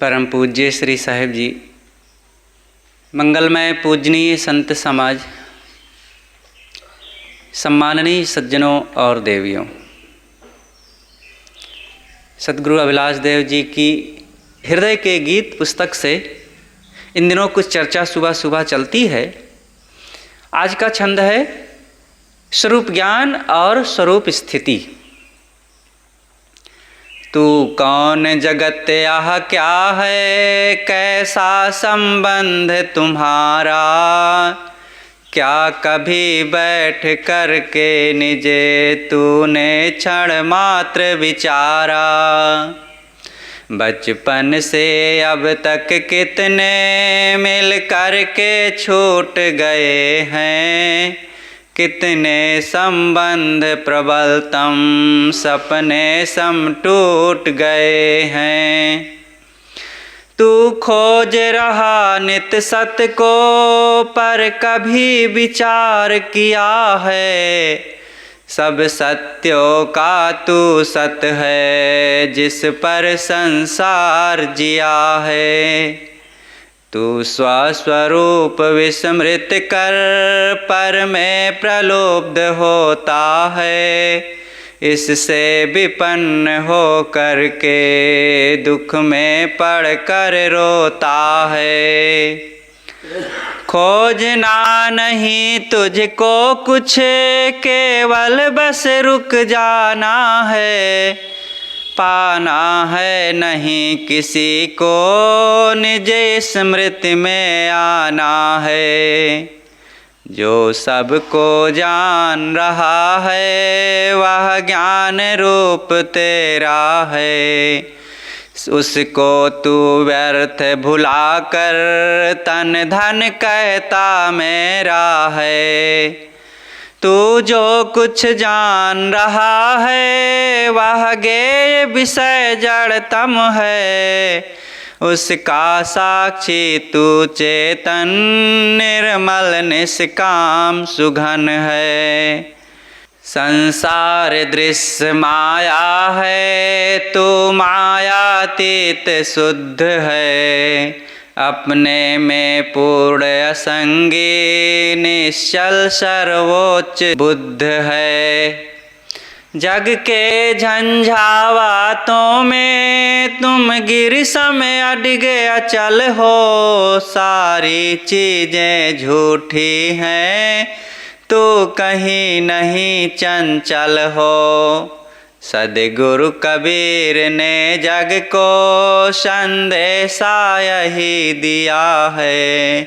परम पूज्य श्री साहिब जी, मंगलमय पूजनीय संत समाज, सम्माननीय सज्जनों और देवियों, सद्गुरु अभिलाष देव जी की हृदय के गीत पुस्तक से इन दिनों कुछ चर्चा सुबह सुबह चलती है। आज का छंद है स्वरूप ज्ञान और स्वरूप स्थिति। तू कौन जगत यह क्या है, कैसा संबंध तुम्हारा, क्या कभी बैठ कर के निजे तूने क्षण मात्र विचारा। बचपन से अब तक कितने मिल कर के छूट गए हैं, कितने संबंध प्रबलतम सपने सम टूट गए हैं। तू खोज रहा नित सत को, पर कभी विचार किया है, सब सत्यों का तू सत है, जिस पर संसार जिया है। तू स्वस्वरूप विस्मृत कर पर में प्रलोभ्य होता है, इससे विपन्न हो कर के दुख में पड़ कर रोता है। खोजना नहीं तुझको कुछ, केवल बस रुक जाना है, पाना है नहीं किसी को, निज स्मृति में आना है। जो सबको जान रहा है, वह ज्ञान रूप तेरा है, उसको तू व्यर्थ भुला कर तन धन कहता मेरा है। तू जो कुछ जान रहा है, वह गेय विषय जड़तम है, उसका साक्षी तू चेतन निर्मल निष्काम सुघन है। संसार दृश्य माया है, तू मायातीत शुद्ध है, अपने में पूर्ण असंगी निश्चल सर्वोच्च बुद्ध है। जग के झंझावातों में तुम गिर समय अडिग अचल हो, सारी चीजें झूठी हैं, तू कहीं नहीं चंचल हो। सद्गुरु कबीर ने जग को संदेशा यही दिया है,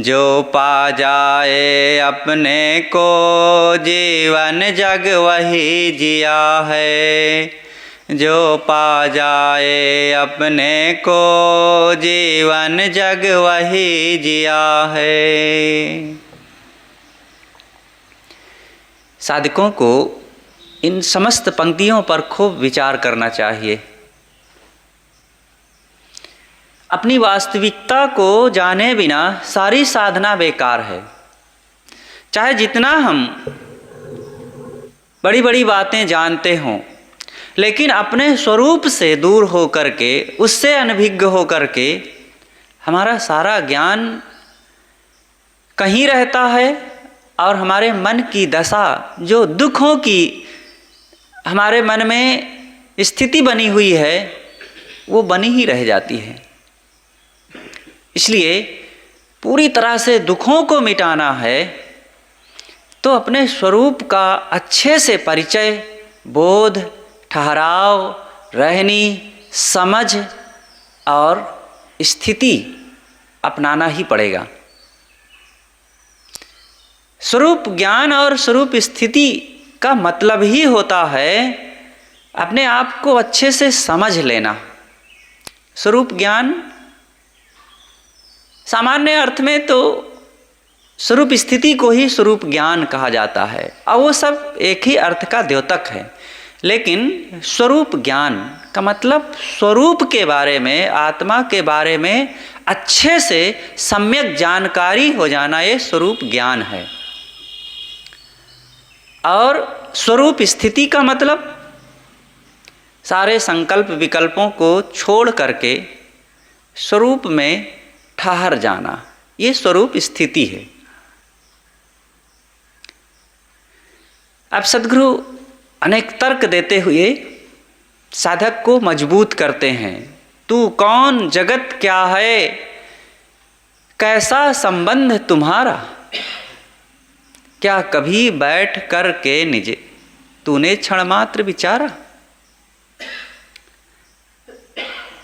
जो पा जाए अपने को जीवन जग वही जिया है, जो पा जाए अपने को जीवन जग वही जिया है। साधकों को इन समस्त पंक्तियों पर खूब विचार करना चाहिए। अपनी वास्तविकता को जाने बिना सारी साधना बेकार है। चाहे जितना हम बड़ी बड़ी बातें जानते हों, लेकिन अपने स्वरूप से दूर हो करके, उससे अनभिज्ञ हो करके हमारा सारा ज्ञान कहीं रहता है, और हमारे मन की दशा, जो दुखों की हमारे मन में स्थिति बनी हुई है, वो बनी ही रह जाती है। इसलिए पूरी तरह से दुखों को मिटाना है तो अपने स्वरूप का अच्छे से परिचय, बोध, ठहराव, रहनी, समझ और स्थिति अपनाना ही पड़ेगा। स्वरूप ज्ञान और स्वरूप स्थिति का मतलब ही होता है अपने आप को अच्छे से समझ लेना। स्वरूप ज्ञान सामान्य अर्थ में तो स्वरूप स्थिति को ही स्वरूप ज्ञान कहा जाता है, और वो सब एक ही अर्थ का द्योतक है। लेकिन स्वरूप ज्ञान का मतलब स्वरूप के बारे में, आत्मा के बारे में अच्छे से सम्यक जानकारी हो जाना, ये स्वरूप ज्ञान है। और स्वरूप स्थिति का मतलब सारे संकल्प विकल्पों को छोड़ करके स्वरूप में ठहर जाना, ये स्वरूप स्थिति है। अब सद्गुरु अनेक तर्क देते हुए साधक को मजबूत करते हैं। तू कौन, जगत क्या है, कैसा संबंध तुम्हारा, क्या कभी बैठ कर के निज तूने क्षण मात्र विचारा।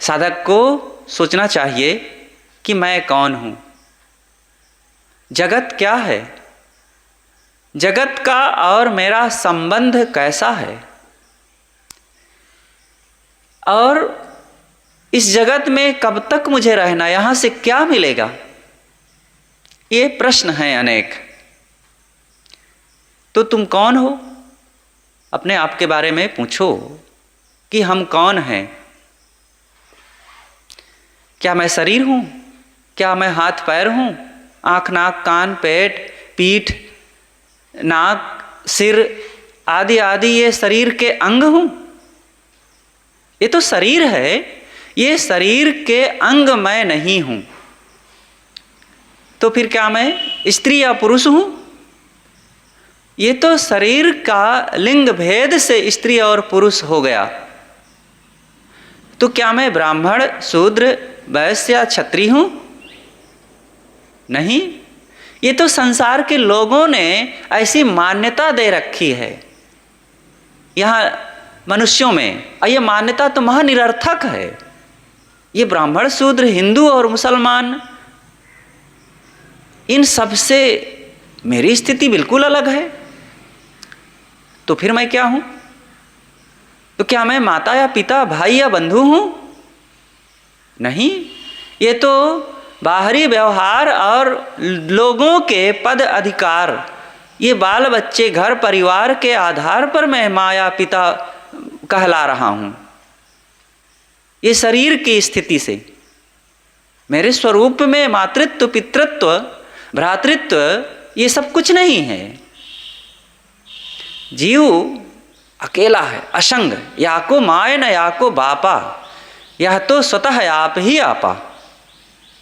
साधक को सोचना चाहिए कि मैं कौन हूँ, जगत क्या है, जगत का और मेरा संबंध कैसा है, और इस जगत में कब तक मुझे रहना, यहाँ से क्या मिलेगा। ये प्रश्न हैं अनेक। तो तुम कौन हो, अपने आप के बारे में पूछो कि हम कौन हैं। क्या मैं शरीर हूँ, क्या मैं हाथ पैर हूँ, आँख नाक कान पेट पीठ नाक सिर आदि आदि ये शरीर के अंग हूँ। ये तो शरीर है, ये शरीर के अंग मैं नहीं हूँ। तो फिर क्या मैं स्त्री या पुरुष हूँ। ये तो शरीर का लिंग भेद से स्त्री और पुरुष हो गया। तो क्या मैं ब्राह्मण शूद्र वैश्य या क्षत्रिय हूँ। नहीं, ये तो संसार के लोगों ने ऐसी मान्यता दे रखी है यहाँ मनुष्यों में, और ये मान्यता तो महानिरर्थक है। ये ब्राह्मण शूद्र हिंदू और मुसलमान, इन सब से मेरी स्थिति बिल्कुल अलग है। तो फिर मैं क्या हूँ। तो क्या मैं माता या पिता भाई या बंधु हूँ। नहीं, ये तो बाहरी व्यवहार और लोगों के पद अधिकार, ये बाल बच्चे घर परिवार के आधार पर मैं माँ या पिता कहला रहा हूँ। ये शरीर की स्थिति से मेरे स्वरूप में मातृत्व पितृत्व भ्रातृत्व ये सब कुछ नहीं है। जीव अकेला है, असंग, या को माय न या को बापा, यह तो स्वतः आप ही आपा।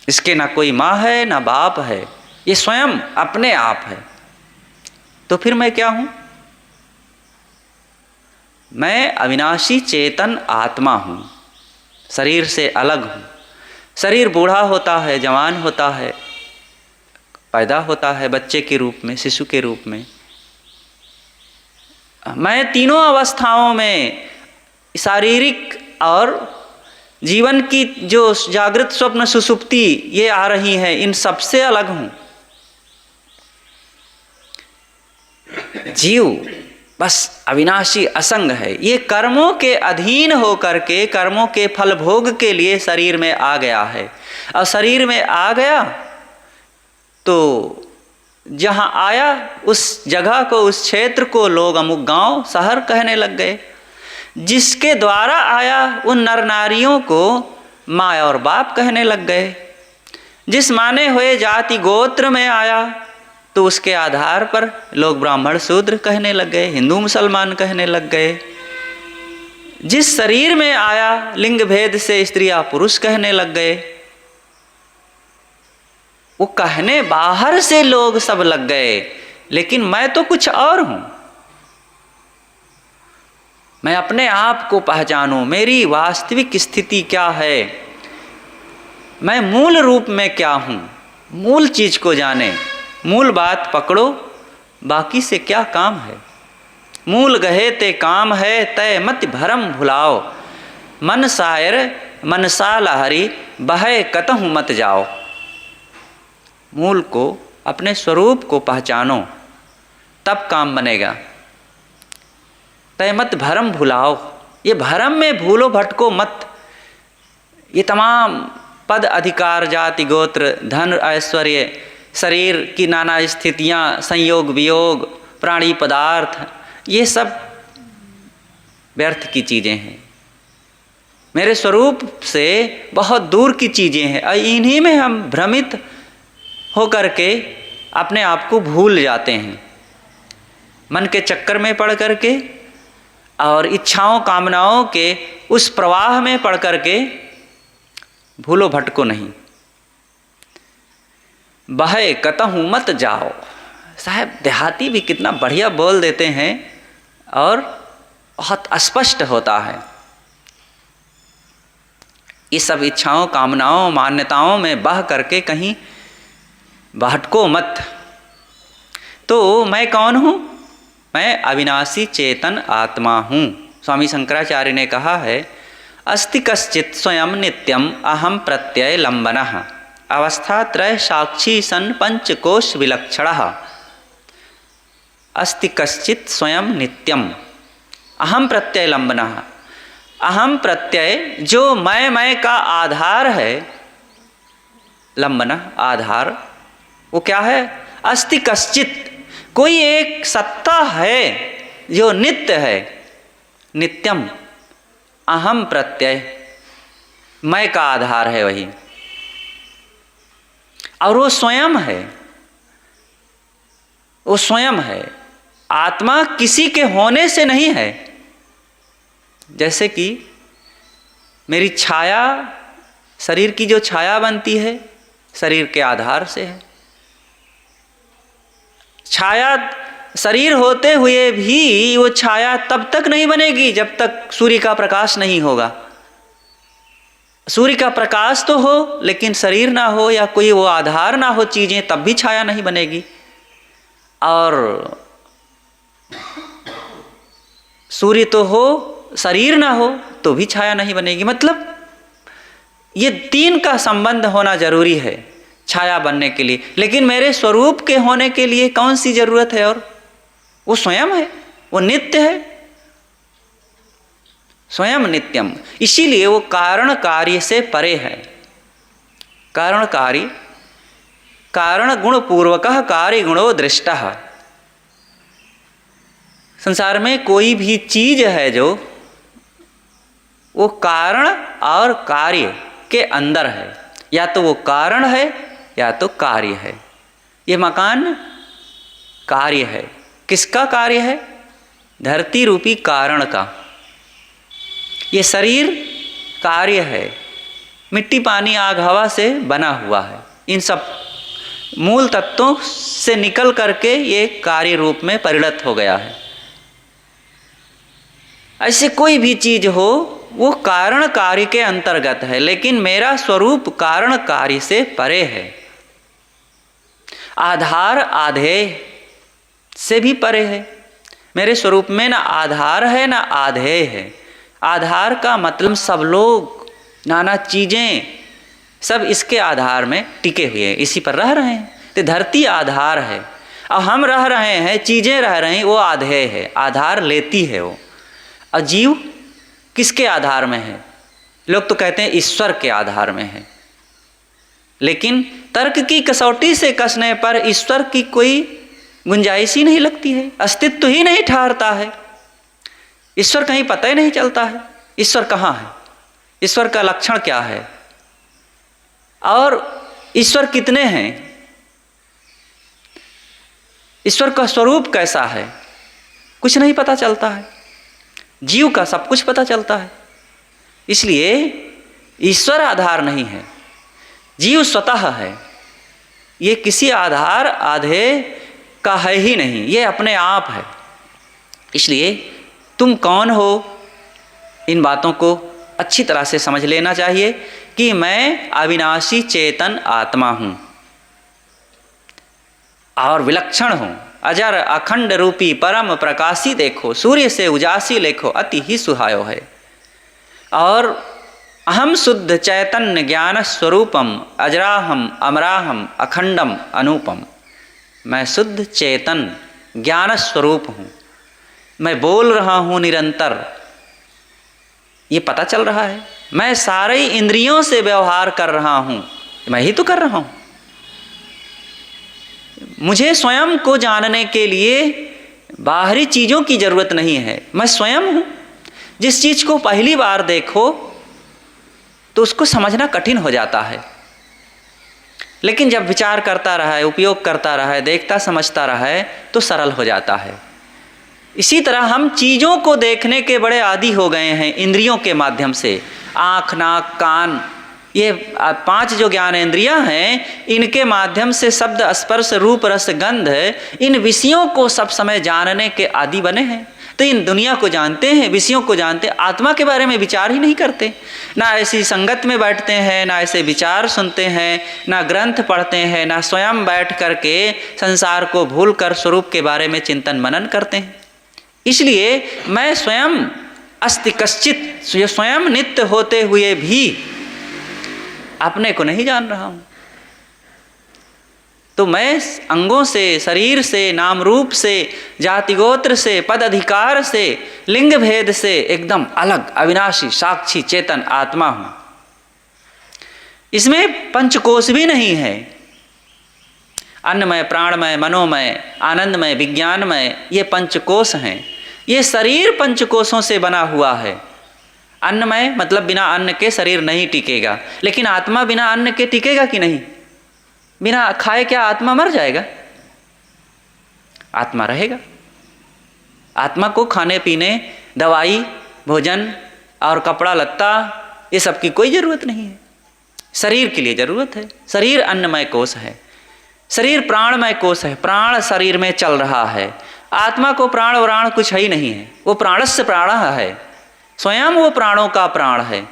इसके ना कोई माँ है ना बाप है, ये स्वयं अपने आप है। तो फिर मैं क्या हूँ। मैं अविनाशी चेतन आत्मा हूँ, शरीर से अलग हूँ। शरीर बूढ़ा होता है, जवान होता है, पैदा होता है बच्चे के रूप में, शिशु के रूप में। मैं तीनों अवस्थाओं में, शारीरिक और जीवन की जो जागृत स्वप्न सुषुप्ति ये आ रही है, इन सबसे अलग हूँ। जीव बस अविनाशी असंग है। ये कर्मों के अधीन होकर के कर्मों के फल भोग के लिए शरीर में आ गया है। और शरीर में आ गया तो जहाँ आया उस जगह को, उस क्षेत्र को लोग अमुक गांव शहर कहने लग गए। जिसके द्वारा आया उन नर नारियों को माँ और बाप कहने लग गए। जिस माने हुए जाति गोत्र में आया तो उसके आधार पर लोग ब्राह्मण शूद्र कहने लग गए, हिंदू मुसलमान कहने लग गए। जिस शरीर में आया लिंग भेद से स्त्री या पुरुष कहने लग गए। वो कहने बाहर से लोग सब लग गए, लेकिन मैं तो कुछ और हूं। मैं अपने आप को पहचानूं, मेरी वास्तविक स्थिति क्या है, मैं मूल रूप में क्या हूं। मूल चीज को जाने, मूल बात पकड़ो, बाकी से क्या काम है। मूल गहे ते काम है, तय मत भरम भुलाओ। मन शायर मनसा लहरी, बहे कतहु मत जाओ। मूल को, अपने स्वरूप को पहचानो, तब काम बनेगा। तय मत भरम भुलाओ, ये भरम में भूलो भटको मत। ये तमाम पद अधिकार जाति गोत्र धन ऐश्वर्य शरीर की नाना स्थितियाँ संयोग वियोग प्राणी पदार्थ, ये सब व्यर्थ की चीज़ें हैं, मेरे स्वरूप से बहुत दूर की चीज़ें हैं। और इन्हीं में हम भ्रमित होकर के अपने आप को भूल जाते हैं। मन के चक्कर में पड़ करके और इच्छाओं कामनाओं के उस प्रवाह में पड़ करके भूलो भटको नहीं। बहे कतहूँ मत जाओ। साहब देहाती भी कितना बढ़िया बोल देते हैं और बहुत स्पष्ट होता है। ये सब इच्छाओं, कामनाओं, मान्यताओं में बह करके कहीं भटको मत। तो मैं कौन हूँ? मैं अविनाशी चेतन आत्मा हूँ। स्वामी शंकराचार्य ने कहा है, अस्ति कश्चित् स्वयं नित्यम अहम प्रत्यय लंबनः अवस्थात्रय साक्षी सन पंचकोश विलक्षणः। अस्ति कश्चित् स्वयं नित्यम अहम प्रत्यय लंबनः। अहम प्रत्यय जो मैं का आधार है, लंबनः आधार, वो क्या है? अस्ति कश्चित्, कोई एक सत्ता है जो नित्य है, नित्यम। अहम प्रत्यय मैं का आधार है वही, और वो स्वयं है, वो स्वयं है। आत्मा किसी के होने से नहीं है। जैसे कि मेरी छाया, शरीर की जो छाया बनती है शरीर के आधार से है। छाया शरीर होते हुए भी वो छाया तब तक नहीं बनेगी जब तक सूर्य का प्रकाश नहीं होगा। सूर्य का प्रकाश तो हो लेकिन शरीर ना हो या कोई वो आधार ना हो चीज़ें, तब भी छाया नहीं बनेगी। और सूर्य तो हो, शरीर ना हो तो भी छाया नहीं बनेगी। मतलब ये तीन का संबंध होना जरूरी है छाया बनने के लिए। लेकिन मेरे स्वरूप के होने के लिए कौन सी जरूरत है? और वो स्वयं है, वो नित्य है, स्वयं नित्यम। इसीलिए वो कारण कार्य से परे है। कारण कार्य, कारण गुण पूर्वक कार्य गुणो दृष्टः। संसार में कोई भी चीज है जो वो कारण और कार्य के अंदर है, या तो वो कारण है या तो कार्य है। ये मकान कार्य है। किसका कार्य है? धरती रूपी कारण का। ये शरीर कार्य है, मिट्टी पानी आग हवा से बना हुआ है। इन सब मूल तत्वों से निकल करके ये कार्य रूप में परिणत हो गया है। ऐसे कोई भी चीज हो वो कारण कार्य के अंतर्गत है, लेकिन मेरा स्वरूप कारण कार्य से परे है। आधार आधेय से भी परे है। मेरे स्वरूप में ना आधार है ना आधेय है। आधार का मतलब सब लोग, नाना चीज़ें, सब इसके आधार में टिके हुए हैं, इसी पर रह रहे हैं। तो धरती आधार है, अब हम रह रहे हैं, चीज़ें रह रही हैं, वो आधेय है, आधार लेती है वो। और जीव किसके आधार में है? लोग तो कहते हैं ईश्वर के आधार में है, लेकिन तर्क की कसौटी से कसने पर ईश्वर की कोई गुंजाइश ही नहीं लगती है, अस्तित्व ही नहीं ठहरता है। ईश्वर कहीं पता ही नहीं चलता है। ईश्वर कहाँ है? ईश्वर का लक्षण क्या है? और ईश्वर कितने हैं? ईश्वर का स्वरूप कैसा है? कुछ नहीं पता चलता है। जीव का सब कुछ पता चलता है। इसलिए ईश्वर आधार नहीं है, जीव स्वतः है। ये किसी आधार आधेय का है ही नहीं, ये अपने आप है। इसलिए तुम कौन हो, इन बातों को अच्छी तरह से समझ लेना चाहिए कि मैं अविनाशी चेतन आत्मा हूँ और विलक्षण हूँ। अजर अखंड रूपी परम प्रकाशी देखो, सूर्य से उजासी लेखो, अति ही सुहायो है। और अहम शुद्ध चैतन्य ज्ञान स्वरूपम अजराहम अमराहम अखंडम अनूपम। मैं शुद्ध चेतन ज्ञान स्वरूप हूँ। मैं बोल रहा हूँ निरंतर, ये पता चल रहा है। मैं सारे इंद्रियों से व्यवहार कर रहा हूँ, मैं ही तो कर रहा हूँ। मुझे स्वयं को जानने के लिए बाहरी चीज़ों की ज़रूरत नहीं है, मैं स्वयं हूँ। जिस चीज़ को पहली बार देखो तो उसको समझना कठिन हो जाता है, लेकिन जब विचार करता रहा है, उपयोग करता रहा है, देखता समझता रहा है तो सरल हो जाता है। इसी तरह हम चीज़ों को देखने के बड़े आदी हो गए हैं इंद्रियों के माध्यम से। आँख, नाक, कान, ये 5 जो ज्ञानेंद्रियां हैं, इनके माध्यम से शब्द स्पर्श रूप रस गंध इन विषयों को सब समय जानने के आदी बने हैं। तो इन दुनिया को जानते हैं, विषयों को जानते हैं, आत्मा के बारे में विचार ही नहीं करते। ना ऐसी संगत में बैठते हैं, ना ऐसे विचार सुनते हैं, ना ग्रंथ पढ़ते हैं, ना स्वयं बैठ करके संसार को भूल कर स्वरूप के बारे में चिंतन मनन करते हैं। इसलिए मैं स्वयं अस्ति कश्चित, स्वयं नित्य होते हुए भी अपने को नहीं जान रहा हूँ। तो मैं अंगों से, शरीर से, नाम रूप से, जाति गोत्र से, पद अधिकार से, लिंग भेद से एकदम अलग अविनाशी साक्षी चेतन आत्मा हूँ। इसमें पंचकोश भी नहीं है। अन्नमय, प्राणमय, मनोमय, आनंदमय, विज्ञानमय, ये पंचकोश हैं। ये शरीर पंचकोशों से बना हुआ है। अन्नमय मतलब बिना अन्न के शरीर नहीं टिकेगा, लेकिन आत्मा बिना अन्न के टिकेगा कि नहीं? बिना खाए क्या आत्मा मर जाएगा? आत्मा रहेगा। आत्मा को खाने पीने, दवाई, भोजन और कपड़ा लत्ता ये सब की कोई ज़रूरत नहीं है। शरीर के लिए ज़रूरत है। शरीर अन्नमय कोश है, शरीर प्राणमय कोश है, प्राण शरीर में चल रहा है। आत्मा को प्राण व्राण कुछ है ही नहीं है, वो प्राणस्य प्राणः है, स्वयं वो प्राणों का प्राण है।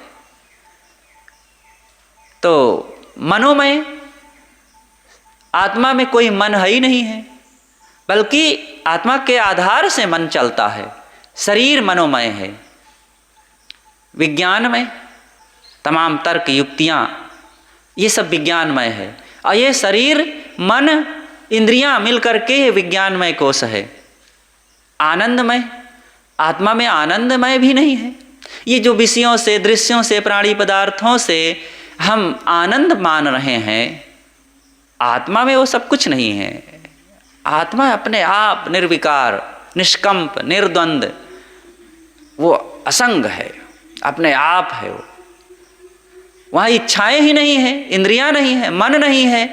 तो मनोमय, आत्मा में कोई मन है ही नहीं है, बल्कि आत्मा के आधार से मन चलता है। शरीर मनोमय है। विज्ञानमय, तमाम तर्क युक्तियाँ ये सब विज्ञानमय है। और ये शरीर मन इंद्रियां मिल करके ये विज्ञानमय कोश है। आनंदमय, आत्मा में आनंदमय भी नहीं है। ये जो विषयों से, दृश्यों से, प्राणी पदार्थों से हम आनंद मान रहे हैं, आत्मा में वो सब कुछ नहीं है। आत्मा अपने आप निर्विकार, निष्कंप, निर्द्वंद, वो असंग है, अपने आप है। वो वहाँ इच्छाएं ही नहीं है, इंद्रियां नहीं है, मन नहीं है,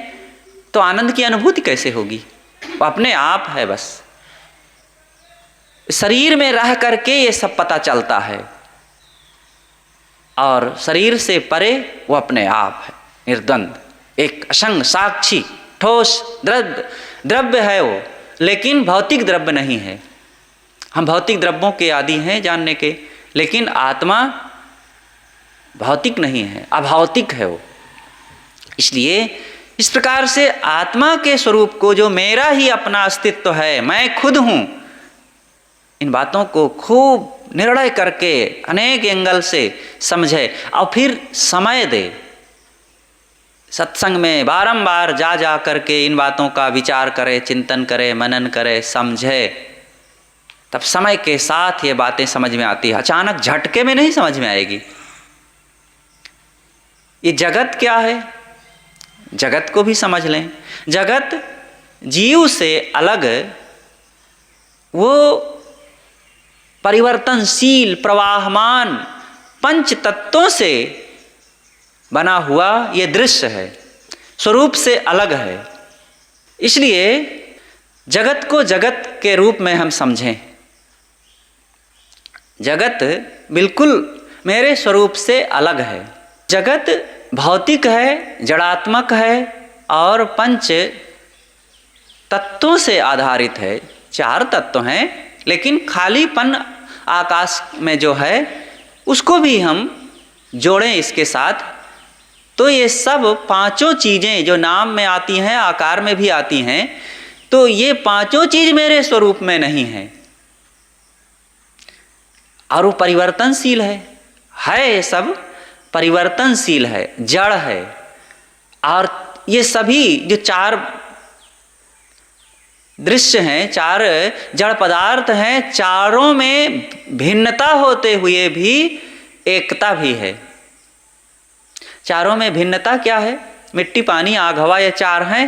तो आनंद की अनुभूति कैसे होगी? वो अपने आप है। बस शरीर में रह करके ये सब पता चलता है, और शरीर से परे वो अपने आप है, निर्द्वंद, एक असंग साक्षी ठोस द्रव्य है वो, लेकिन भौतिक द्रव्य नहीं है। हम भौतिक द्रव्यों के आदी हैं जानने के, लेकिन आत्मा भौतिक नहीं है, अभौतिक है वो। इसलिए इस प्रकार से आत्मा के स्वरूप को, जो मेरा ही अपना अस्तित्व है, मैं खुद हूँ, इन बातों को खूब निर्णय करके अनेक एंगल से समझे और फिर समय दे। सत्संग में बारंबार जा जा करके इन बातों का विचार करे, चिंतन करे, मनन करे, समझे, तब समय के साथ ये बातें समझ में आती है। अचानक झटके में नहीं समझ में आएगी। ये जगत क्या है, जगत को भी समझ लें। जगत जीव से अलग वो परिवर्तनशील, प्रवाहमान पंच तत्वों से बना हुआ ये दृश्य है, स्वरूप से अलग है। इसलिए जगत को जगत के रूप में हम समझें। जगत बिल्कुल मेरे स्वरूप से अलग है। जगत भौतिक है, जड़ात्मक है और पंच तत्वों से आधारित है। 4 तत्व हैं, लेकिन खालीपन आकाश में जो है उसको भी हम जोड़ें इसके साथ, तो ये सब 5 चीज़ें जो नाम में आती हैं, आकार में भी आती हैं, तो ये 5 चीज़ मेरे स्वरूप में नहीं है, और वो परिवर्तनशील है। ये सब परिवर्तनशील है, जड़ है। और ये सभी जो 4 दृश्य हैं, 4 जड़ पदार्थ हैं, चारों में भिन्नता होते हुए भी एकता भी है। चारों में भिन्नता क्या है? मिट्टी, पानी, आग, हवा, ये 4 हैं,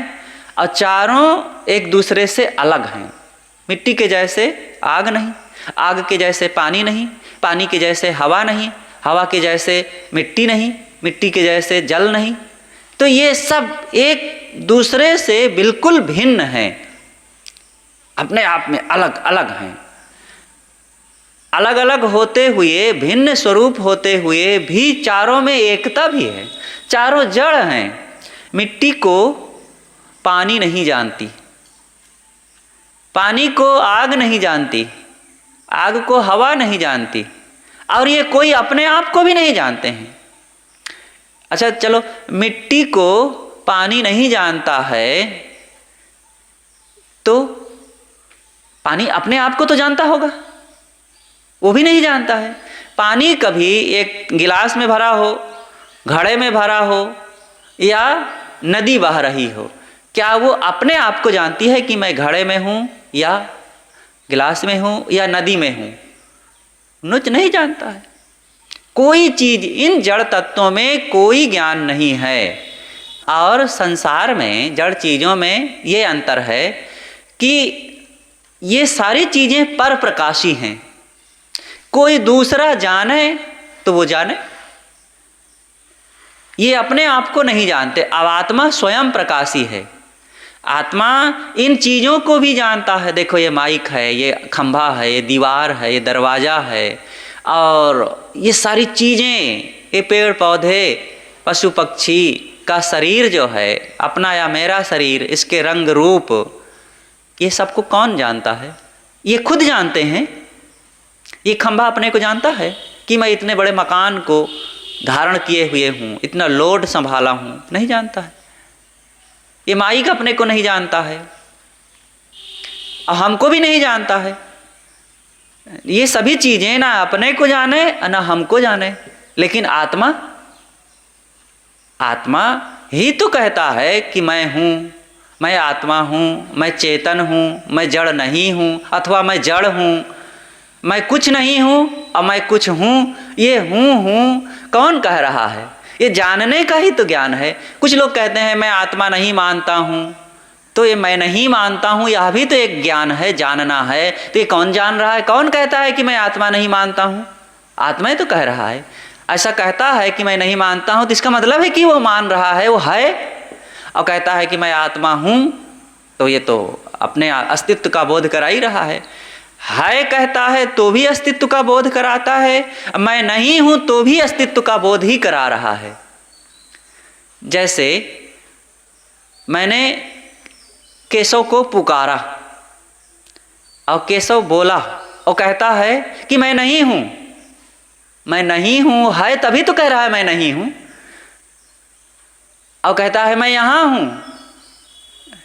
और चारों एक दूसरे से अलग हैं। मिट्टी के जैसे आग नहीं, आग के जैसे पानी नहीं, पानी के जैसे हवा नहीं, हवा के जैसे मिट्टी नहीं, मिट्टी के जैसे जल नहीं। तो ये सब एक दूसरे से बिल्कुल भिन्न हैं, अपने आप में अलग अलग हैं। अलग अलग होते हुए, भिन्न स्वरूप होते हुए भी चारों में एकता भी है। चारों जड़ हैं। मिट्टी को पानी नहीं जानती, पानी को आग नहीं जानती, आग को हवा नहीं जानती, और ये कोई अपने आप को भी नहीं जानते हैं। अच्छा चलो, मिट्टी को पानी नहीं जानता है तो पानी अपने आप को तो जानता होगा, वो भी नहीं जानता है। पानी कभी एक गिलास में भरा हो, घड़े में भरा हो या नदी बह रही हो, क्या वो अपने आप को जानती है कि मैं घड़े में हूँ या गिलास में हूँ या नदी में हूँ? नुच नहीं जानता है। कोई चीज़, इन जड़ तत्वों में कोई ज्ञान नहीं है। और संसार में जड़ चीज़ों में ये अंतर है कि ये सारी चीज़ें पर प्रकाशी हैं। कोई दूसरा जाने तो वो जाने, ये अपने आप को नहीं जानते। अब आत्मा स्वयं प्रकाशी है। आत्मा इन चीज़ों को भी जानता है। देखो ये माइक है, ये खंभा है, ये दीवार है, ये दरवाज़ा है, और ये सारी चीज़ें, ये पेड़ पौधे, पशु पक्षी का शरीर जो है अपना या मेरा शरीर, इसके रंग रूप, ये सबको कौन जानता है? ये खुद जानते हैं। ये खंभा अपने को जानता है कि मैं इतने बड़े मकान को धारण किए हुए हूँ, इतना लोड संभाला हूँ? नहीं जानता है। ये माइक अपने को नहीं जानता है और हमको भी नहीं जानता है। ये सभी चीज़ें ना अपने को जाने ना हमको जाने, लेकिन आत्मा, आत्मा ही तो कहता है कि मैं हूँ, मैं आत्मा हूँ, मैं चेतन हूँ, मैं जड़ नहीं हूँ, अथवा मैं जड़ हूँ, मैं कुछ नहीं हूँ और मैं कुछ हूँ। ये हूँ कौन कह रहा है? ये जानने का ही तो ज्ञान है। कुछ लोग कहते हैं मैं आत्मा नहीं मानता हूँ, तो ये मैं नहीं मानता हूँ यह भी तो एक ज्ञान है, जानना है। तो ये कौन जान रहा है? कौन कहता है कि मैं आत्मा नहीं मानता हूँ? आत्मा ही तो कह रहा है। ऐसा कहता है कि मैं नहीं मानता हूँ तो इसका मतलब है कि वो मान रहा है, वो है। और कहता है कि मैं आत्मा हूँ, तो ये तो अपने अस्तित्व का बोध करा ही रहा है कहता है तो भी अस्तित्व का बोध कराता है, मैं नहीं हूँ तो भी अस्तित्व का बोध ही करा रहा है। जैसे मैंने केशव को पुकारा और केशव बोला और कहता है कि मैं नहीं हूँ, मैं नहीं हूँ, है तभी तो कह रहा है मैं नहीं हूँ, और कहता है मैं यहाँ हूँ,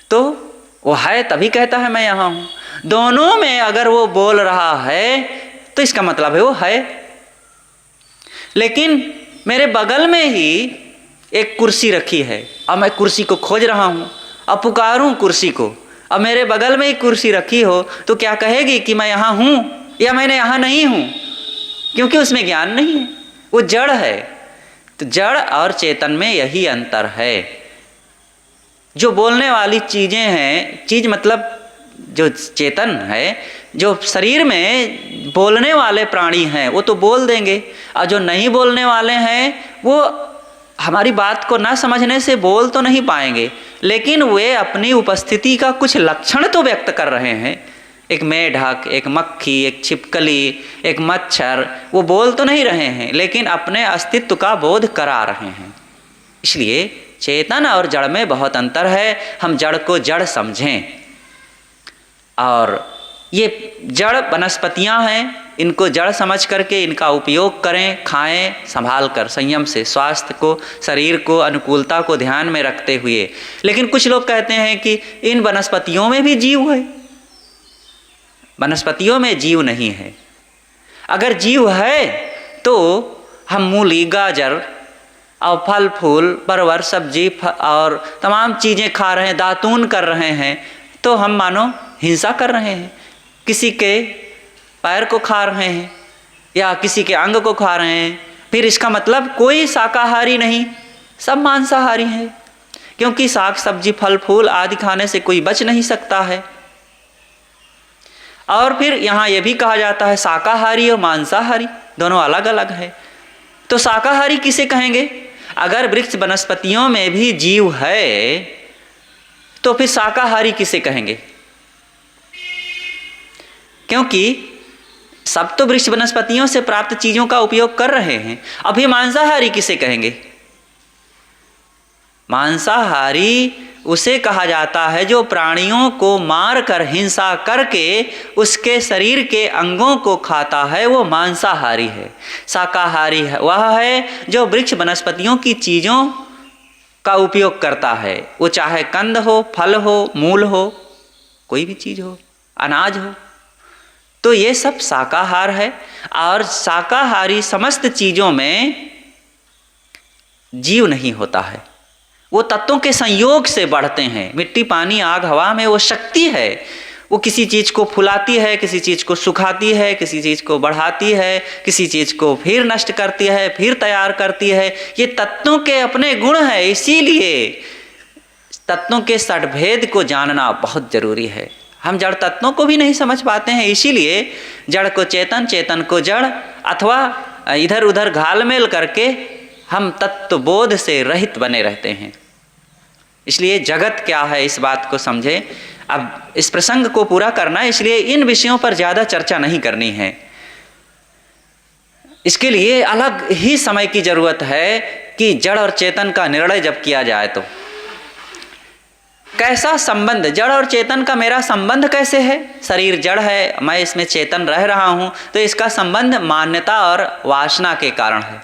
तो वो है तभी कहता है मैं यहाँ हूँ। दोनों में अगर वो बोल रहा है तो इसका मतलब है वो है। लेकिन मेरे बगल में ही एक कुर्सी रखी है और मैं कुर्सी को खोज रहा हूँ और पुकारूँ कुर्सी को, अब मेरे बगल में ही कुर्सी रखी हो तो क्या कहेगी कि मैं यहाँ हूँ या मैंने यहाँ नहीं हूँ? क्योंकि उसमें ज्ञान नहीं है, वो जड़ है। तो जड़ और चेतन में यही अंतर है। जो बोलने वाली चीज़ें हैं, चीज़ मतलब जो चेतन है, जो शरीर में बोलने वाले प्राणी हैं वो तो बोल देंगे, और जो नहीं बोलने वाले हैं वो हमारी बात को ना समझने से बोल तो नहीं पाएंगे, लेकिन वे अपनी उपस्थिति का कुछ लक्षण तो व्यक्त कर रहे हैं। एक मेढक, एक मक्खी, एक छिपकली, एक मच्छर, वो बोल तो नहीं रहे हैं लेकिन अपने अस्तित्व का बोध करा रहे हैं। इसलिए चेतन और जड़ में बहुत अंतर है। हम जड़ को जड़ समझें, और ये जड़ वनस्पतियाँ हैं, इनको जड़ समझ करके इनका उपयोग करें, खाएं संभाल कर, संयम से, स्वास्थ्य को, शरीर को, अनुकूलता को ध्यान में रखते हुए। लेकिन कुछ लोग कहते हैं कि इन वनस्पतियों में भी जीव है। वनस्पतियों में जीव नहीं है। अगर जीव है तो हम मूली, गाजर और फल फूल, परवर, सब्जी और तमाम चीज़ें खा रहे हैं, दातून कर रहे हैं, तो हम मानो हिंसा कर रहे हैं। किसी के पैर को खा रहे हैं या किसी के अंग को खा रहे हैं, फिर इसका मतलब कोई शाकाहारी नहीं, सब मांसाहारी हैं। क्योंकि साग सब्जी, फल फूल आदि खाने से कोई बच नहीं सकता है। और फिर यहाँ ये भी कहा जाता है शाकाहारी और मांसाहारी दोनों अलग अलग है। तो शाकाहारी किसे कहेंगे? अगर वृक्ष वनस्पतियों में भी जीव है तो फिर शाकाहारी किसे कहेंगे? क्योंकि सब तो वृक्ष वनस्पतियों से प्राप्त चीजों का उपयोग कर रहे हैं। अभी मांसाहारी किसे कहेंगे? मांसाहारी उसे कहा जाता है जो प्राणियों को मार कर हिंसा करके उसके शरीर के अंगों को खाता है, वो मांसाहारी है। शाकाहारी है वह है जो वृक्ष वनस्पतियों की चीज़ों का उपयोग करता है, वो चाहे कंद हो, फल हो, मूल हो, कोई भी चीज़ हो, अनाज हो, तो ये सब शाकाहार है। और शाकाहारी समस्त चीज़ों में जीव नहीं होता है, वो तत्वों के संयोग से बढ़ते हैं। मिट्टी, पानी, आग, हवा में वो शक्ति है, वो किसी चीज़ को फुलाती है, किसी चीज़ को सुखाती है, किसी चीज़ को बढ़ाती है, किसी चीज़ को फिर नष्ट करती है, फिर तैयार करती है। ये तत्वों के अपने गुण हैं। इसीलिए तत्वों के षटभेद को जानना बहुत जरूरी है। हम जड़ तत्वों को भी नहीं समझ पाते हैं, इसीलिए जड़ को चेतन, चेतन को जड़, अथवा इधर उधर घालमेल करके हम तत्वबोध से रहित बने रहते हैं। इसलिए जगत क्या है इस बात को समझें। अब इस प्रसंग को पूरा करना है, इसलिए इन विषयों पर ज़्यादा चर्चा नहीं करनी है। इसके लिए अलग ही समय की जरूरत है कि जड़ और चेतन का निर्णय जब किया जाए तो कैसा संबंध, जड़ और चेतन का मेरा संबंध कैसे है। शरीर जड़ है, मैं इसमें चेतन रह रहा हूँ, तो इसका संबंध मान्यता और वासना के कारण है।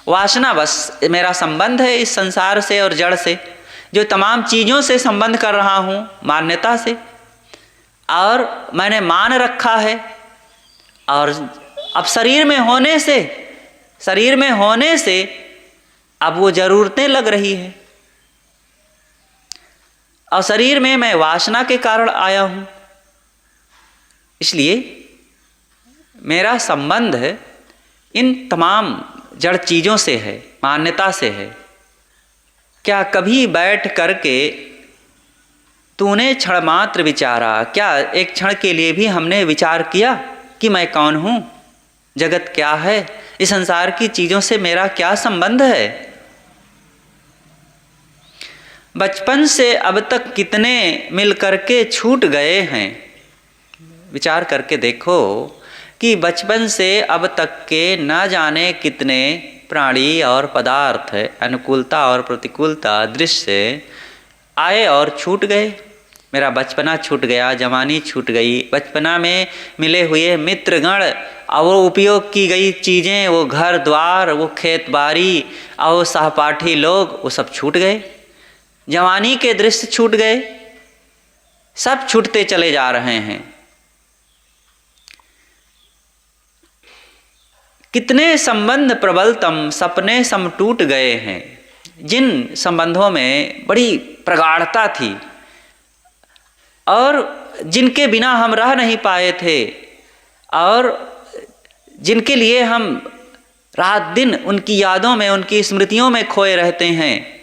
वासना बस मेरा संबंध है इस संसार से और जड़ से। जो तमाम चीज़ों से संबंध कर रहा हूँ मान्यता से, और मैंने मान रखा है। और अब शरीर में होने से अब वो ज़रूरतें लग रही है, और शरीर में मैं वासना के कारण आया हूँ। इसलिए मेरा संबंध इन तमाम जड़ चीज़ों से है, मान्यता से है। क्या कभी बैठ करके तूने क्षण मात्र विचारा, क्या एक क्षण के लिए भी हमने विचार किया कि मैं कौन हूँ, जगत क्या है, इस संसार की चीज़ों से मेरा क्या संबंध है। बचपन से अब तक कितने मिल करके छूट गए हैं। विचार करके देखो कि बचपन से अब तक के न जाने कितने प्राणी और पदार्थ, अनुकूलता और प्रतिकूलता, दृश्य आए और छूट गए। मेरा बचपना छूट गया, जवानी छूट गई, बचपना में मिले हुए मित्रगण और वो उपयोग की गई चीज़ें, वो घर द्वार, वो खेत बाड़ी और वो सहपाठी लोग, वो सब छूट गए। जवानी के दृश्य छूट गए, सब छूटते चले जा रहे हैं। कितने संबंध प्रबलतम सपने सम टूट गए हैं। जिन संबंधों में बड़ी प्रगाढ़ता थी और जिनके बिना हम रह नहीं पाए थे, और जिनके लिए हम रात दिन उनकी यादों में, उनकी स्मृतियों में खोए रहते हैं,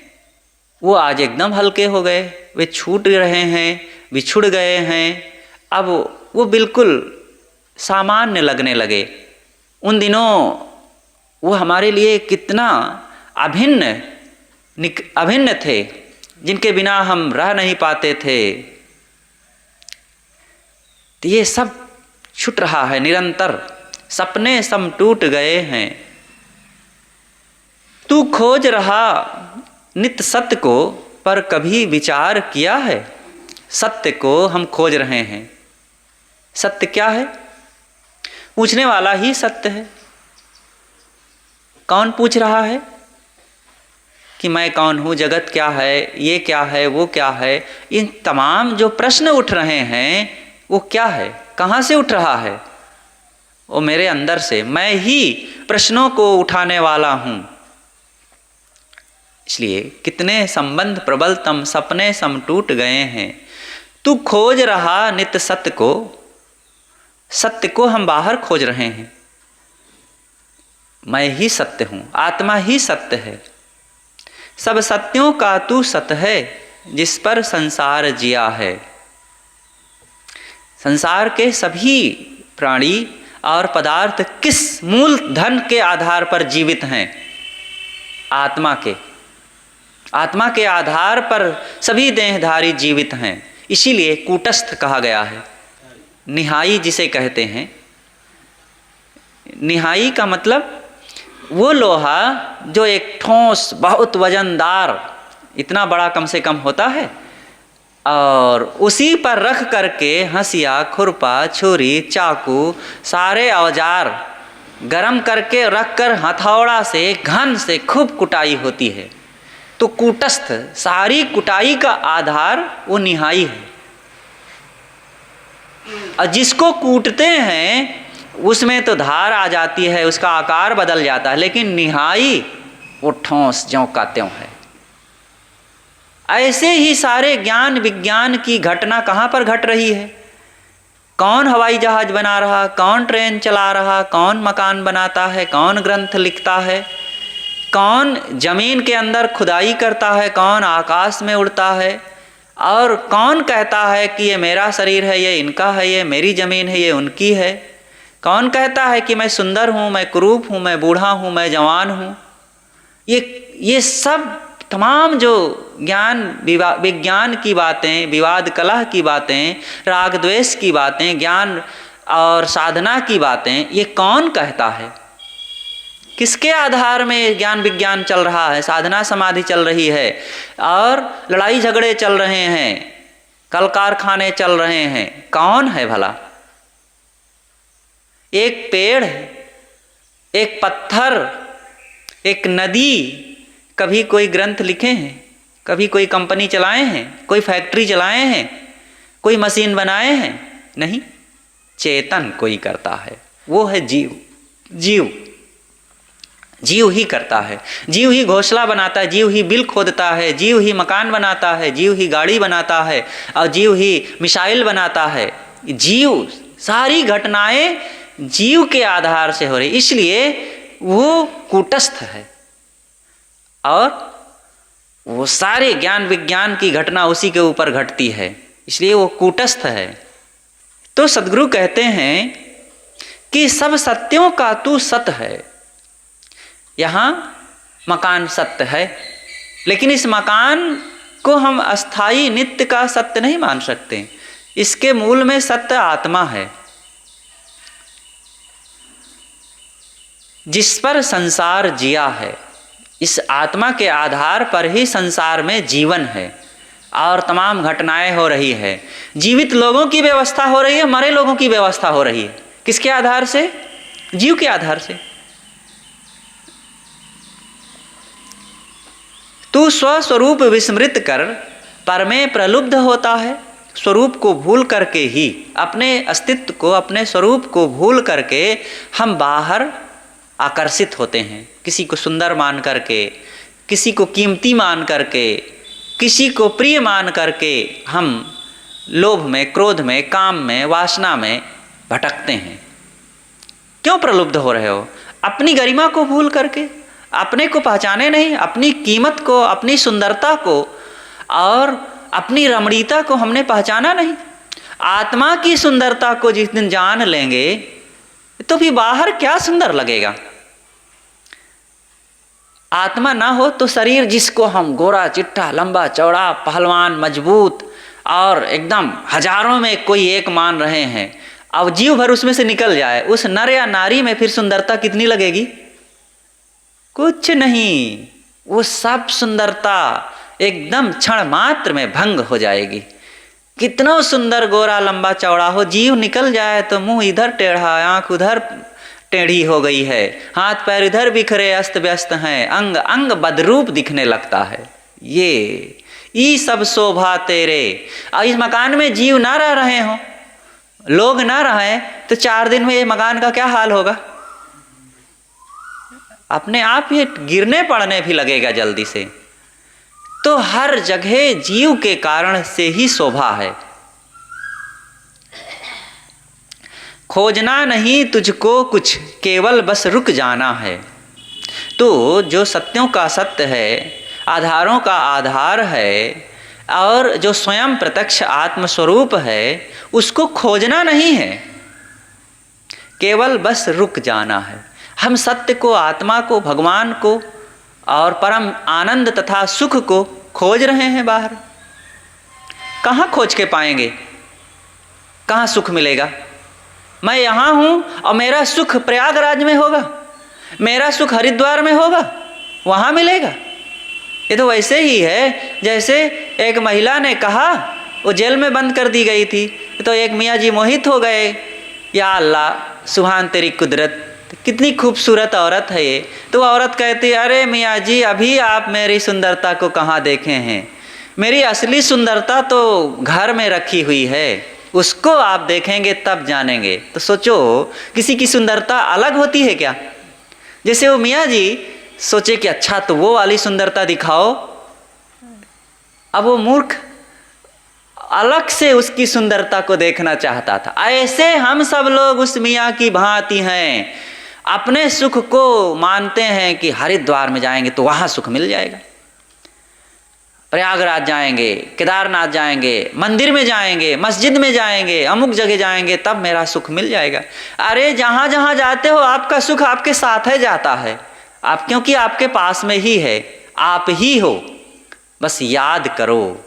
वो आज एकदम हल्के हो गए, वे छूट रहे हैं, बिछुड़ गए हैं। अब वो बिल्कुल सामान्य लगने लगे। उन दिनों वो हमारे लिए कितना अभिन्न थे, जिनके बिना हम रह नहीं पाते थे। तो ये सब छूट रहा है निरंतर, सपने सम टूट गए हैं। तू खोज रहा नित्य सत्य को, पर कभी विचार किया है। सत्य को हम खोज रहे हैं। सत्य क्या है? पूछने वाला ही सत्य है। कौन पूछ रहा है कि मैं कौन हूँ, जगत क्या है, ये क्या है, वो क्या है? इन तमाम जो प्रश्न उठ रहे हैं वो क्या है, कहाँ से उठ रहा है? वो मेरे अंदर से। मैं ही प्रश्नों को उठाने वाला हूँ। इसलिए कितने संबंध प्रबलतम सपने सम टूट गए हैं। तू खोज रहा नित्य सत्य को, सत्य को हम बाहर खोज रहे हैं। मैं ही सत्य हूँ, आत्मा ही सत्य है। सब सत्यों का तू सत्य है, जिस पर संसार जिया है। संसार के सभी प्राणी और पदार्थ किस मूल धन के आधार पर जीवित हैं? आत्मा के आधार पर सभी देहधारी जीवित हैं। इसीलिए कूटस्थ कहा गया है। निहाई जिसे कहते हैं, निहाई का मतलब वो लोहा जो एक ठोस बहुत वजनदार, इतना बड़ा कम से कम होता है, और उसी पर रख करके हंसिया, खुरपा, छुरी, चाकू, सारे औजार गरम करके रख कर हथौड़ा से घन से खूब कुटाई होती है। तो कूटस्थ, सारी कुटाई का आधार वो निहाई है। और जिसको कूटते हैं उसमें तो धार आ जाती है, उसका आकार बदल जाता है, लेकिन निहाई वो ठोस ज्यों का त्यों है। ऐसे ही सारे ज्ञान विज्ञान की घटना कहाँ पर घट रही है? कौन हवाई जहाज बना रहा, कौन ट्रेन चला रहा, कौन मकान बनाता है, कौन ग्रंथ लिखता है, कौन जमीन के अंदर खुदाई करता है, कौन आकाश में उड़ता है, और कौन कहता है कि ये मेरा शरीर है, ये इनका है, ये मेरी ज़मीन है, ये उनकी है। कौन कहता है कि मैं सुंदर हूँ, मैं कुरूप हूँ, मैं बूढ़ा हूँ, मैं जवान हूँ। ये सब तमाम जो ज्ञान विज्ञान की बातें, विवाद कलह की बातें, राग द्वेष की बातें, ज्ञान और साधना की बातें, ये कौन कहता है? किसके आधार में ज्ञान विज्ञान चल रहा है, साधना समाधि चल रही है, और लड़ाई झगड़े चल रहे हैं, कल कारखाने चल रहे हैं? कौन है भला? एक पेड़, एक पत्थर, एक नदी कभी कोई ग्रंथ लिखे हैं? कभी कोई कंपनी चलाए हैं? कोई फैक्ट्री चलाए हैं? कोई मशीन बनाए हैं? नहीं। चेतन कोई करता है, वो है जीव। जीव ही करता है, जीव ही घोंसला बनाता है, जीव ही बिल खोदता है, जीव ही मकान बनाता है, जीव ही गाड़ी बनाता है, और जीव ही मिसाइल बनाता है। जीव, सारी घटनाएं जीव के आधार से हो रही, इसलिए वो कूटस्थ है, और वो सारे ज्ञान विज्ञान की घटना उसी के ऊपर घटती है, इसलिए वो कूटस्थ है। तो सद्गुरु कहते हैं कि सब सत्यों का तू सत्य है। यहाँ मकान सत्य है, लेकिन इस मकान को हम अस्थाई नित्य का सत्य नहीं मान सकते। इसके मूल में सत्य आत्मा है, जिस पर संसार जिया है। इस आत्मा के आधार पर ही संसार में जीवन है और तमाम घटनाएं हो रही है। जीवित लोगों की व्यवस्था हो रही है, मरे लोगों की व्यवस्था हो रही है। किसके आधार से? जीव के आधार से। तू स्वस्वरूप विस्मृत कर पर में प्रलुब्ध होता है। स्वरूप को भूल करके ही, अपने अस्तित्व को, अपने स्वरूप को भूल करके हम बाहर आकर्षित होते हैं। किसी को सुंदर मान करके, किसी को कीमती मान करके, किसी को प्रिय मान करके हम लोभ में, क्रोध में, काम में, वासना में भटकते हैं। क्यों प्रलुब्ध हो रहे हो? अपनी गरिमा को भूल करके, अपने को पहचाने नहीं, अपनी कीमत को, अपनी सुंदरता को और अपनी रमणीयता को हमने पहचाना नहीं। आत्मा की सुंदरता को जिस दिन जान लेंगे तो भी बाहर क्या सुंदर लगेगा। आत्मा ना हो तो शरीर जिसको हम गोरा चिट्टा, लंबा चौड़ा, पहलवान, मजबूत और एकदम हजारों में कोई एक मान रहे हैं, अब जीव भर उसमें से निकल जाए, उस नर या नारी में फिर सुंदरता कितनी लगेगी? कुछ नहीं। वो सब सुंदरता एकदम क्षण मात्र में भंग हो जाएगी। कितना सुंदर गोरा लंबा चौड़ा हो, जीव निकल जाए तो मुंह इधर टेढ़ा, आंख उधर टेढ़ी हो गई है, हाथ पैर इधर बिखरे अस्त व्यस्त हैं, अंग अंग बदरूप दिखने लगता है। ये सब शोभा तेरे। और इस मकान में जीव ना रह रहे हो, लोग ना रहे, तो 4 दिन में ये मकान का क्या हाल होगा? अपने आप ही गिरने पड़ने भी लगेगा जल्दी से। तो हर जगह जीव के कारण से ही शोभा है। खोजना नहीं तुझको कुछ, केवल बस रुक जाना है। तो जो सत्यों का सत्य है, आधारों का आधार है, और जो स्वयं प्रत्यक्ष आत्मस्वरूप है, उसको खोजना नहीं है, केवल बस रुक जाना है। हम सत्य को, आत्मा को, भगवान को और परम आनंद तथा सुख को खोज रहे हैं बाहर। कहाँ खोज के पाएंगे? कहाँ सुख मिलेगा? मैं यहाँ हूँ और मेरा सुख प्रयागराज में होगा, मेरा सुख हरिद्वार में होगा, वहाँ मिलेगा। ये तो वैसे ही है जैसे एक महिला ने कहा, वो जेल में बंद कर दी गई थी, तो एक मियाँ जी मोहित हो गए, या अल्लाह सुभान तेरी कुदरत, कितनी खूबसूरत औरत है ये। तो औरत कहती, अरे मियाँ जी अभी आप मेरी सुंदरता को कहाँ देखे हैं, मेरी असली सुंदरता तो घर में रखी हुई है, उसको आप देखेंगे तब जानेंगे। तो सोचो किसी की सुंदरता अलग होती है क्या? जैसे वो मियाँ जी सोचे कि अच्छा तो वो वाली सुंदरता दिखाओ, अब वो मूर्ख अलग से उसकी सुंदरता को देखना चाहता था। ऐसे हम सब लोग उस मियाँ की भांति हैं, अपने सुख को मानते हैं कि हरिद्वार में जाएंगे तो वहाँ सुख मिल जाएगा, प्रयागराज जाएंगे, केदारनाथ जाएंगे, मंदिर में जाएंगे, मस्जिद में जाएंगे, अमुक जगह जाएंगे तब मेरा सुख मिल जाएगा। अरे जहाँ जहाँ जाते हो आपका सुख आपके साथ है जाता है, आप क्योंकि आपके पास में ही है, आप ही हो, बस याद करो,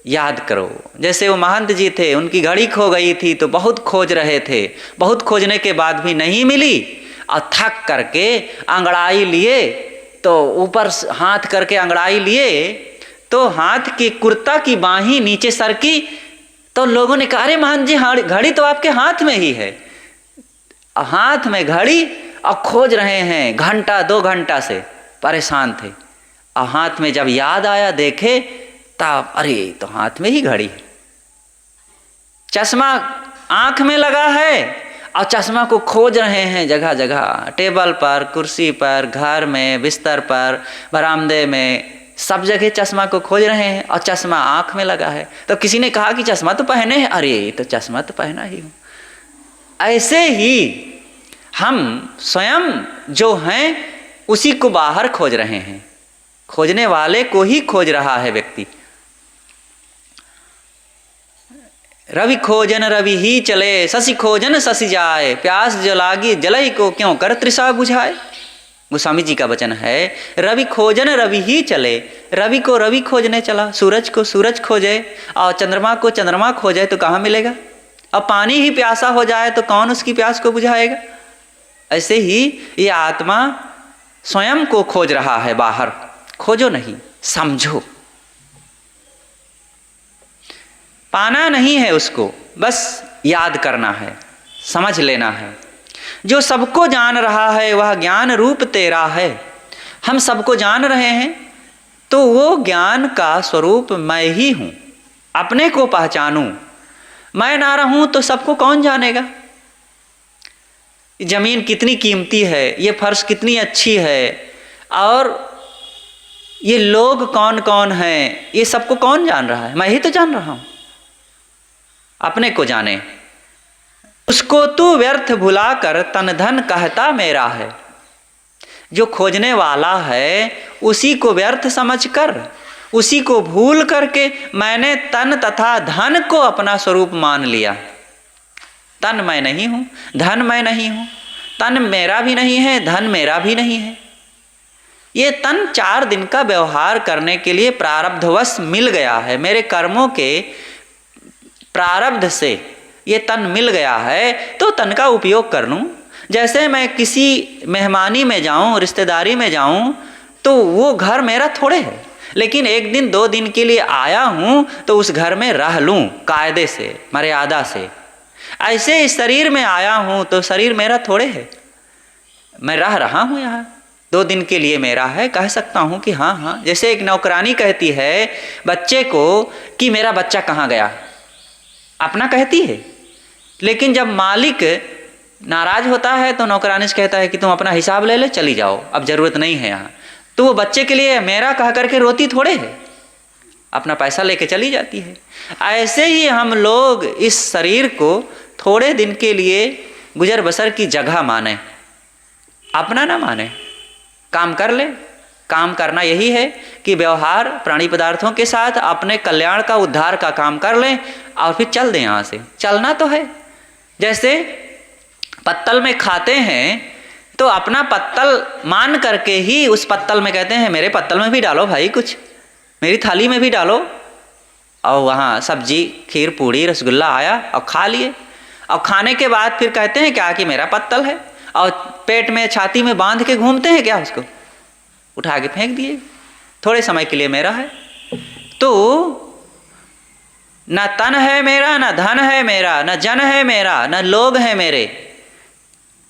याद करो। जैसे वो महंत जी थे, उनकी घड़ी खो गई थी तो बहुत खोज रहे थे, बहुत खोजने के बाद भी नहीं मिली और थक करके अंगड़ाई लिए, तो ऊपर हाथ करके अंगड़ाई लिए तो हाथ की कुर्ता की बाहीं नीचे सरकी, तो लोगों ने कहा अरे महंत जी घड़ी तो आपके हाथ में ही है। हाथ में घड़ी और खोज रहे हैं, घंटा 2 घंटा से परेशान थे, और हाथ में जब याद आया देखे तब अरे तो हाथ में ही घड़ी है। चश्मा आंख में लगा है और चश्मा को खोज रहे हैं जगह जगह, टेबल पर, कुर्सी पर, घर में, बिस्तर पर, बरामदे में, सब जगह चश्मा को खोज रहे हैं और चश्मा आंख में लगा है। तो किसी ने कहा कि चश्मा तो पहने हैं, अरे तो चश्मा तो पहना ही हूँ। ऐसे ही हम स्वयं जो हैं उसी को बाहर खोज रहे हैं, खोजने वाले को ही खोज रहा है व्यक्ति। रवि खोजन रवि ही चले, शशि खोजन शशि जाए, प्यास जलागी जलई को क्यों कर तृषा बुझाए। गोस्वामी जी का वचन है, रवि खोजन रवि ही चले, रवि को रवि खोजने चला, सूरज को सूरज खोजे और चंद्रमा को चंद्रमा खोजे तो कहाँ मिलेगा। अब पानी ही प्यासा हो जाए तो कौन उसकी प्यास को बुझाएगा। ऐसे ही ये आत्मा स्वयं को खोज रहा है बाहर, खोजो नहीं, समझो। पाना नहीं है उसको, बस याद करना है, समझ लेना है। जो सबको जान रहा है वह ज्ञान रूप तेरा है। हम सबको जान रहे हैं तो वो ज्ञान का स्वरूप मैं ही हूँ। अपने को पहचानूं, मैं ना रहूं तो सबको कौन जानेगा। जमीन कितनी कीमती है, ये फर्श कितनी अच्छी है, और ये लोग कौन कौन हैं, ये सबको कौन जान रहा है। मैं ही तो जान रहा हूं। अपने को जाने, उसको तू व्यर्थ भुलाकर तन धन कहता मेरा है। जो खोजने वाला है उसी को व्यर्थ समझकर, उसी को भूल करके मैंने तन तथा धन को अपना स्वरूप मान लिया। तन मैं नहीं हूँ, धन मैं नहीं हूँ, तन मेरा भी नहीं है, धन मेरा भी नहीं है। ये तन 4 दिन का व्यवहार करने के लिए प्रारब्धवश मिल गया है, मेरे कर्मों के प्रारब्ध से ये तन मिल गया है, तो तन का उपयोग कर लूँ। जैसे मैं किसी मेहमानी में जाऊँ, रिश्तेदारी में जाऊँ, तो वो घर मेरा थोड़े है, लेकिन 1 दिन 2 दिन के लिए आया हूँ तो उस घर में रह लूँ कायदे से, मर्यादा से। ऐसे इस शरीर में आया हूँ तो शरीर मेरा थोड़े है, मैं रह रहा हूँ यहाँ, 2 दिन के लिए मेरा है, कह सकता हूँ कि हाँ हाँ। जैसे एक नौकरानी कहती है बच्चे को कि मेरा बच्चा कहाँ गया, अपना कहती है, लेकिन जब मालिक नाराज होता है तो नौकरानी से कहता है कि तुम अपना हिसाब ले ले, चली जाओ, अब ज़रूरत नहीं है यहाँ। तो वो बच्चे के लिए मेरा कह करके रोती थोड़े है, अपना पैसा लेके चली जाती है। ऐसे ही हम लोग इस शरीर को थोड़े दिन के लिए गुजर बसर की जगह माने, अपना ना माने। काम कर ले, काम करना यही है कि व्यवहार प्राणी पदार्थों के साथ अपने कल्याण का, उद्धार का काम कर लें और फिर चल दें यहाँ से। चलना तो है। जैसे पत्तल में खाते हैं तो अपना पत्तल मान करके ही उस पत्तल में कहते हैं मेरे पत्तल में भी डालो भाई, कुछ मेरी थाली में भी डालो, और वहाँ सब्जी, खीर, पूड़ी, रसगुल्ला आया और खा लिए। और खाने के बाद फिर कहते हैं क्या कि मेरा पत्तल है, और पेट में छाती में बांध के घूमते हैं क्या, उसको उठा के फेंक दिए, थोड़े समय के लिए मेरा है। तो न तन है मेरा, न धन है मेरा, न जन है मेरा, न लोग हैं मेरे,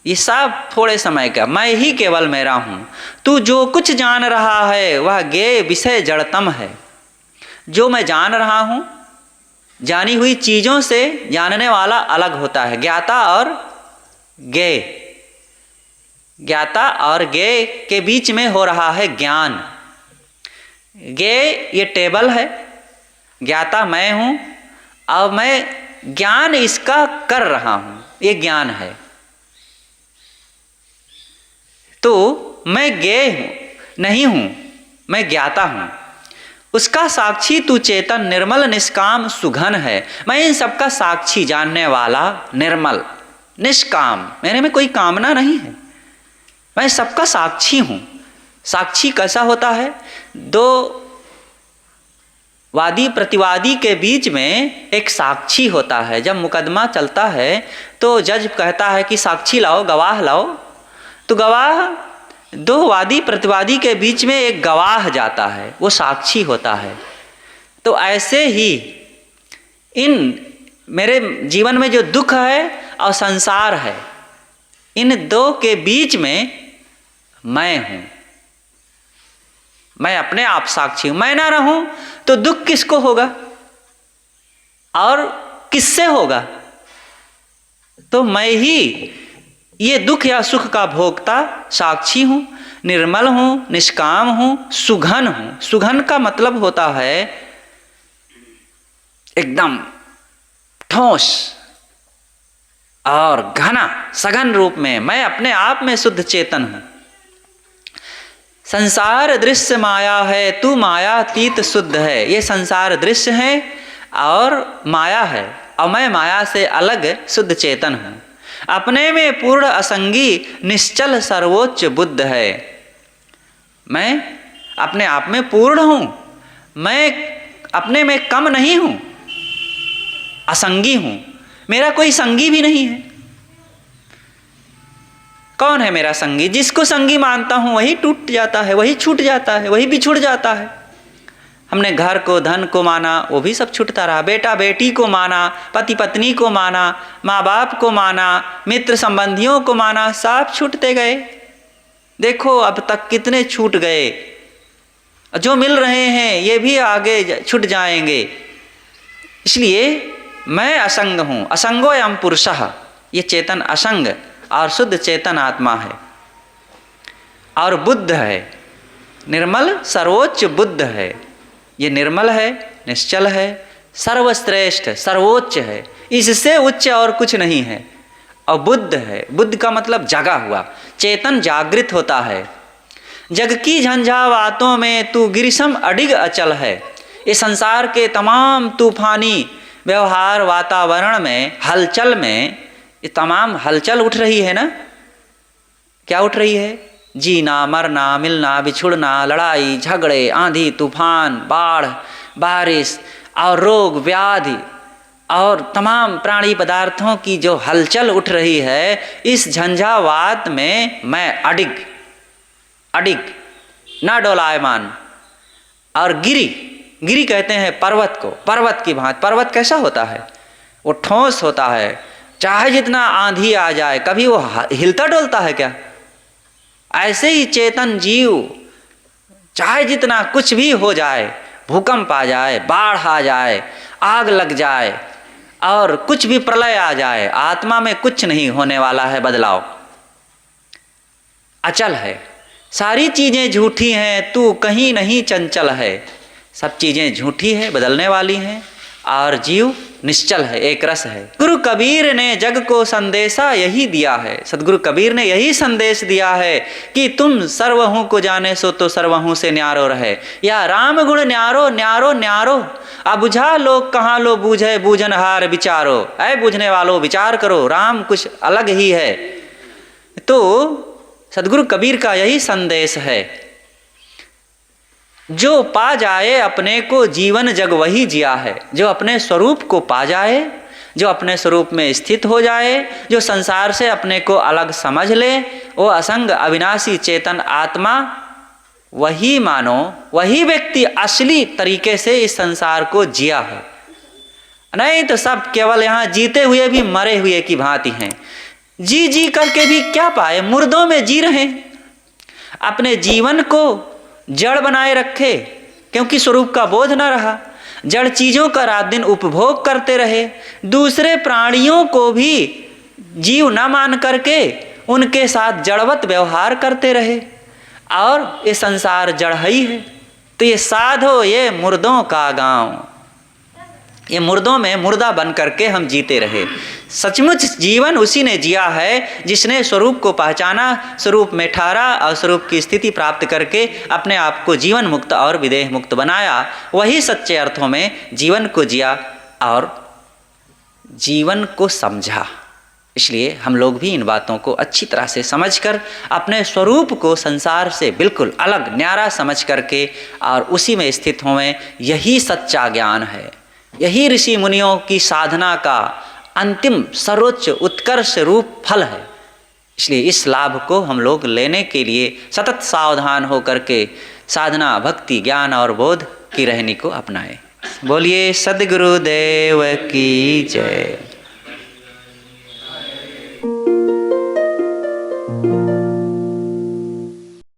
ये सब थोड़े समय का, मैं ही केवल मेरा हूँ। तू जो कुछ जान रहा है वह ज्ञेय विषय जड़तम है। जो मैं जान रहा हूँ, जानी हुई चीज़ों से जानने वाला अलग होता है। ज्ञाता और ज्ञेय, ज्ञाता और ज्ञेय के बीच में हो रहा है ज्ञान। ज्ञेय ये टेबल है, ज्ञाता मैं हूँ, और मैं ज्ञान इसका कर रहा हूँ, ये ज्ञान है। तो मैं ज्ञेय हूँ नहीं हूँ, मैं ज्ञाता हूँ। उसका साक्षी तू चेतन निर्मल निष्काम सुघन है। मैं इन सबका साक्षी, जानने वाला, निर्मल, निष्काम, मेरे में कोई कामना नहीं है, मैं सबका साक्षी हूँ। साक्षी कैसा होता है? दो वादी प्रतिवादी के बीच में एक साक्षी होता है। जब मुकदमा चलता है तो जज कहता है कि साक्षी लाओ, गवाह लाओ, तो गवाह, दो वादी प्रतिवादी के बीच में एक गवाह जाता है, वो साक्षी होता है। तो ऐसे ही इन मेरे जीवन में जो दुख है और संसार है, इन दो के बीच में मैं हूँ, मैं अपने आप साक्षी हूँ। मैं ना रहूँ तो दुख किसको होगा और किससे होगा? तो मैं ही ये दुख या सुख का भोक्ता, साक्षी हूँ, निर्मल हूँ, निष्काम हूँ, सुघन हूँ। सुघन का मतलब होता है एकदम ठोस और घना, सघन रूप में मैं अपने आप में शुद्ध चेतन हूँ। संसार दृश्य माया है, तू मायातीत शुद्ध है। ये संसार दृश्य है और माया है, और मैं माया से अलग शुद्ध चेतन हूँ। अपने में पूर्ण असंगी निश्चल सर्वोच्च बुद्ध है। मैं अपने आप में पूर्ण हूँ, मैं अपने में कम नहीं हूँ, असंगी हूँ, मेरा कोई संगी भी नहीं है। कौन है मेरा संगी? जिसको संगी मानता हूँ वही टूट जाता है, वही छूट जाता है, वही बिछुड़ जाता है। हमने घर को, धन को माना, वो भी सब छूटता रहा। बेटा बेटी को माना, पति पत्नी को माना, माँ बाप को माना, मित्र संबंधियों को माना, सब छूटते गए। देखो अब तक कितने छूट गए, जो मिल रहे हैं ये भी आगे छूट जाएंगे। इसलिए मैं असंग हूँ। असंगोयम पुरुषः, ये चेतन असंग और शुद्ध चेतन आत्मा है, और बुद्ध है, निर्मल सर्वोच्च बुद्ध है। ये निर्मल है, निश्चल है, सर्वश्रेष्ठ, सर्वोच्च है, इससे उच्च और कुछ नहीं है। और बुद्ध है, बुद्ध का मतलब जगा हुआ, चेतन जागृत होता है। जग की झंझावातों में तू गिरिशम अडिग अचल है। ये संसार के तमाम तूफानी व्यवहार वातावरण में, हलचल में, ये तमाम हलचल उठ रही है ना। क्या उठ रही है? जीना, मरना, मिलना, बिछुड़ना, लड़ाई झगड़े, आंधी तूफान, बाढ़, बारिश और रोग व्याधि और तमाम प्राणी पदार्थों की जो हलचल उठ रही है, इस झंझावात में मैं अडिग, अडिग ना डोलायमान। और गिरी, गिरी कहते हैं पर्वत को, पर्वत की भांति। पर्वत कैसा होता है? वो ठोस होता है, चाहे जितना आंधी आ जाए कभी वो हिलता डोलता है क्या? ऐसे ही चेतन जीव, चाहे जितना कुछ भी हो जाए, भूकंप आ जाए, बाढ़ आ जाए, आग लग जाए और कुछ भी प्रलय आ जाए, आत्मा में कुछ नहीं होने वाला है बदलाव। अचल है, सारी चीज़ें झूठी हैं, तू कहीं नहीं चंचल है। सब चीज़ें झूठी है, बदलने वाली हैं, और जीव निश्चल है, एक रस है। गुरु कबीर ने जग को संदेशा यही दिया है। सदगुरु कबीर ने यही संदेश दिया है कि तुम सर्वहु को जाने सो तो सर्वहु से न्यारो रहे। या राम गुण न्यारो न्यारो न्यारो, अब बुझा लोग कहाँ लो बूझे, बूझनहार विचारो। ऐ बूझने वालों विचार करो, राम कुछ अलग ही है। तो सदगुरु कबीर का यही संदेश है। जो पा जाए अपने को जीवन जग वही जिया है। जो अपने स्वरूप को पा जाए, जो अपने स्वरूप में स्थित हो जाए, जो संसार से अपने को अलग समझ ले, वो असंग अविनाशी चेतन आत्मा, वही मानो वही व्यक्ति असली तरीके से इस संसार को जिया है। नहीं तो सब केवल यहाँ जीते हुए भी मरे हुए की भांति हैं। जी जी करके भी क्या पाए, मुर्दों में जी रहे। अपने जीवन को जड़ बनाए रखे क्योंकि स्वरूप का बोध न रहा, जड़ चीज़ों का रात दिन उपभोग करते रहे, दूसरे प्राणियों को भी जीव न मान करके उनके साथ जड़वत व्यवहार करते रहे, और ये संसार जड़ ही है। तो ये साधो ये मुर्दों का गांव, ये मुर्दों में मुर्दा बन करके हम जीते रहे। सचमुच जीवन उसी ने जिया है जिसने स्वरूप को पहचाना, स्वरूप में ठहरा और स्वरूप की स्थिति प्राप्त करके अपने आप को जीवन मुक्त और विदेह मुक्त बनाया। वही सच्चे अर्थों में जीवन को जिया और जीवन को समझा। इसलिए हम लोग भी इन बातों को अच्छी तरह से समझकर अपने स्वरूप को संसार से बिल्कुल अलग न्यारा समझ करके और उसी में स्थित होवें। यही सच्चा ज्ञान है, यही ऋषि मुनियों की साधना का अंतिम सर्वोच्च उत्कर्ष रूप फल है। इसलिए इस लाभ को हम लोग लेने के लिए सतत सावधान होकर के साधना, भक्ति, ज्ञान और बोध की रहनी को अपनाएं। बोलिए सद्गुरुदेव की जय।